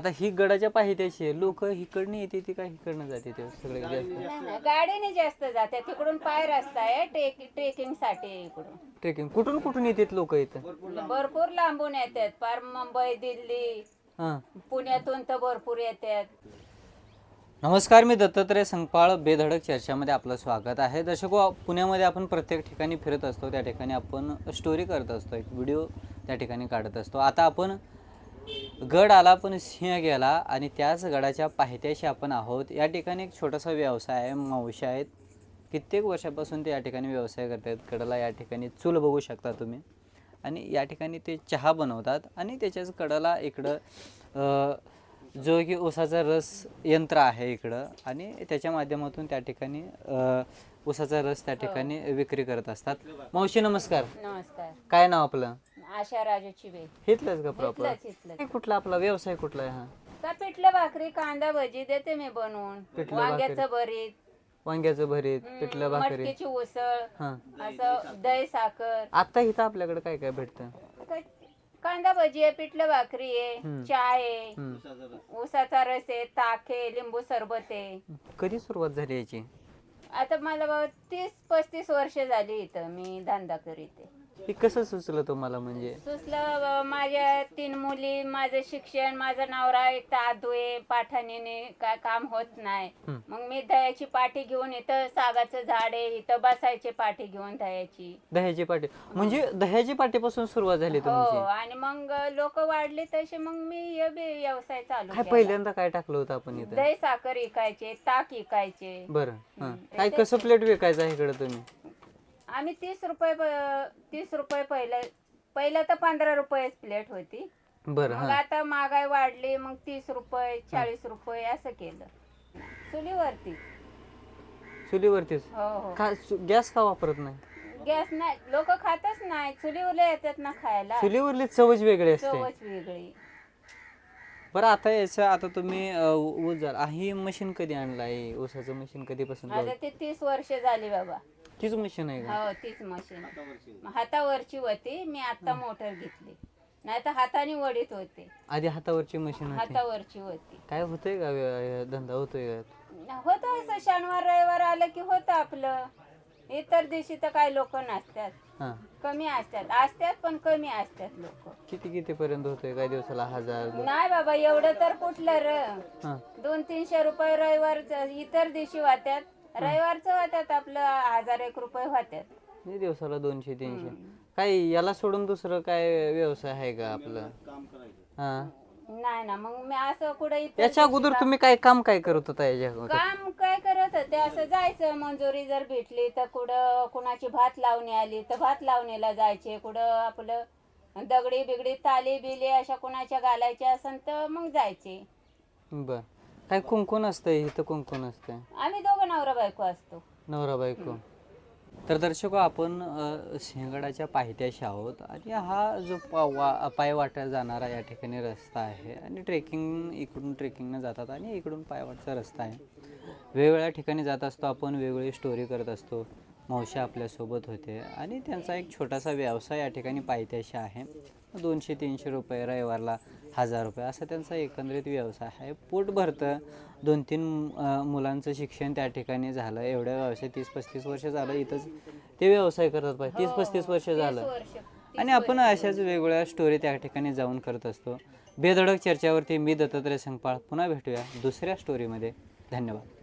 आता ही गडाच्या पायथ्याशी लोक इकडनं येते ती का इकडनं जाते ते सगळे जास्त नाही, गाडीने जास्त जाते तिकडून पाय रस्ता आहे ट्रेकिंग साठी इकडून ट्रेकिंग कुठून कुठून येतात लोक इथं भरपूर लांबून येतात पार मुंबई दिल्ली हां पुण्यातून तर भरपूर येतात. नमस्कार, मी दत्तात्रय संगपाळ. बेधडक चर्चामध्ये आपलं स्वागत आहे. दर्शको, पुण्यामध्ये आपण प्रत्येक ठिकाणी फिरत असतो, त्या ठिकाणी आपण स्टोरी करत असतो, एक व्हिडिओ त्या ठिकाणी काढत असतो. आता आपण गड आला पण सिंह गेला आणि त्याच गडाच्या पायथ्याशी आपण आहोत. या ठिकाणी एक छोटासा व्यवसाय आहे. मावशी आहेत, कित्येक वर्षापासून ते या ठिकाणी व्यवसाय करतात. कडेला या ठिकाणी चूल बघू शकता तुम्ही आणि या ठिकाणी ते चहा बनवतात आणि त्याच्याच कडेला इकडं जो की ऊसाचा रस यंत्र आहे इकडं आणि त्याच्या माध्यमातून त्या ठिकाणी ऊसाचा रस त्या ठिकाणी विक्री करत असतात. मावशी नमस्कार. नमस्कार. काय नाव आपलं? आशा राजूची बे इथलंच का प्रॉपर? कुठला आपला व्यवसाय कुठला आहे? हा का पिठलं भाकरी कांदा भजी देते मी बनवून. पिठलं वांग्याचं भरीत, वांग्याचं भरीत, पिठलं भाकरी, मटकीची उसळ, हा. असं दही साखर. आता इथं आपल्याकडे काय काय भेटतं? कांदा भजी आहे, पिठलं भाकरी आहे, चहा आहे, हम्म. ऊसाचा रस आहे, ताक आहे, लिंबू सरबत आहे. कधी सुरुवात झाली याची? आता मला 30-35 वर्ष झाली इथं मी धंदा करीते. हे कसं सुचलं तुम्हाला? म्हणजे सुचलं माझ्या 3 मुली, माझं शिक्षण, माझा नवरा एक तर आधुए पाठाणीने काय काम होत नाही. मग मी दह्याची पाठी घेऊन इथं सागाचं झाड आहे इथं बसायचे पाठी घेऊन दह्याची. दह्याची पाटी म्हणजे दह्याची पाटीपासून सुरुवात झाली हो तुमची? आणि मग लोक वाढले तसे मग मी हे व्यवसाय चालू काय केला. पहिल्यांदा काय टाकलं होतं आपण इथं? दही साखर विकायचे, ताक विकायचे. बरं. हा. काय कसं प्लेट विकायचं आहे इकडे तुम्ही? आम्ही 30 रुपये पहिलं तर 15 रुपये प्लेट होती. बरं. मग हा. आता महागाई वाढली मग 30 रुपये 40 रुपये असं केलं. चुलीवरती. चुलीवरतीच? हो हो. का गॅस का वापरत नाही? गॅस नाही, लोक खातच नाही. चुलीवरले येतात ना खायला. चुलीवरली चवच वेगळी असते. चवच वेगळी. बरं, आता तुम्ही ऊस झाला ही मशीन कधी आणलं आहे? ऊसाचं मशीन कधीपासून? आता ते 30 वर्ष झाली बाबा. तीच मशीन आहे का? हो तीच मशीन. हातावरची होती, मी आता मोटर घेतली. नाही तर हाताने वडीत होते. आधी हातावरची मशीन होती? हातावरची होती. काय होतंय का धंदा होतोय का? होतं असं शनिवार रविवार आलं की होतं आपलं. इतर दिवशी तर काही लोक नसतात, हा. कमी असतात पण कमी असतात लोक. किती पर्यंत होतोय? काय दिवसाला 1000? नाही बाबा एवढं तर कुठलं हा. 200-300 रुपये रविवार इतर दिवशी होत्यात. रविवारचं होत्यात आपलं 1000-1 रुपये होत्यात. हे दिवसाला 200-300. काय याला सोडून दुसरं काय व्यवसाय आहे का आपलं? हा. नाही ना मग मी असं कुठं याच्या अगोदर तुम्ही काय काम करत होता याच्या अगोदर? काम काय करत होते, असं जायचं मंजुरी जर भेटली तर कुठं कुणाची भात लावणी आली तर भात लावणीला जायचे. कुठं आपलं दगडी बिगडी ताली बिली अशा कुणाच्या घालायच्या असेल तर मग जायचे. बर. काय कोण असतंय इथं? कोण असतंय? आम्ही दोघं नवरा बायको असतो. नवरा बायको. तर दर्शको, आपण सिंहगडाच्या पायथ्याशी आहोत आणि हा जो पायवाटा जाणारा या ठिकाणी रस्ता आहे आणि इकडून ट्रेकिंगनं जातात आणि इकडून पायवाटचा रस्ता आहे. वेगवेगळ्या ठिकाणी जात असतो आपण, वेगवेगळी स्टोरी करत असतो. मावशी आपल्यासोबत होते आणि त्यांचा एक छोटासा व्यवसाय या ठिकाणी पायथ्याशी आहे. 200-300 रुपये, रविवारला 1000 रुपये असा त्यांचा एकंदरीत व्यवसाय आहे. पोट भरतं. 2-3 मुलांचं शिक्षण त्या ठिकाणी झालं. एवढ्या व्यवसाय 30-35 वर्ष झालं इथंच ते व्यवसाय करत पाहिजे. 30-35 वर्ष झालं आणि आपण अशाच वेगवेगळ्या स्टोरी त्या ठिकाणी जाऊन करत असतो. बेधडक चर्चावरती मी दत्तात्रय संगपाळ. पुन्हा भेटूया दुसऱ्या स्टोरीमध्ये. धन्यवाद.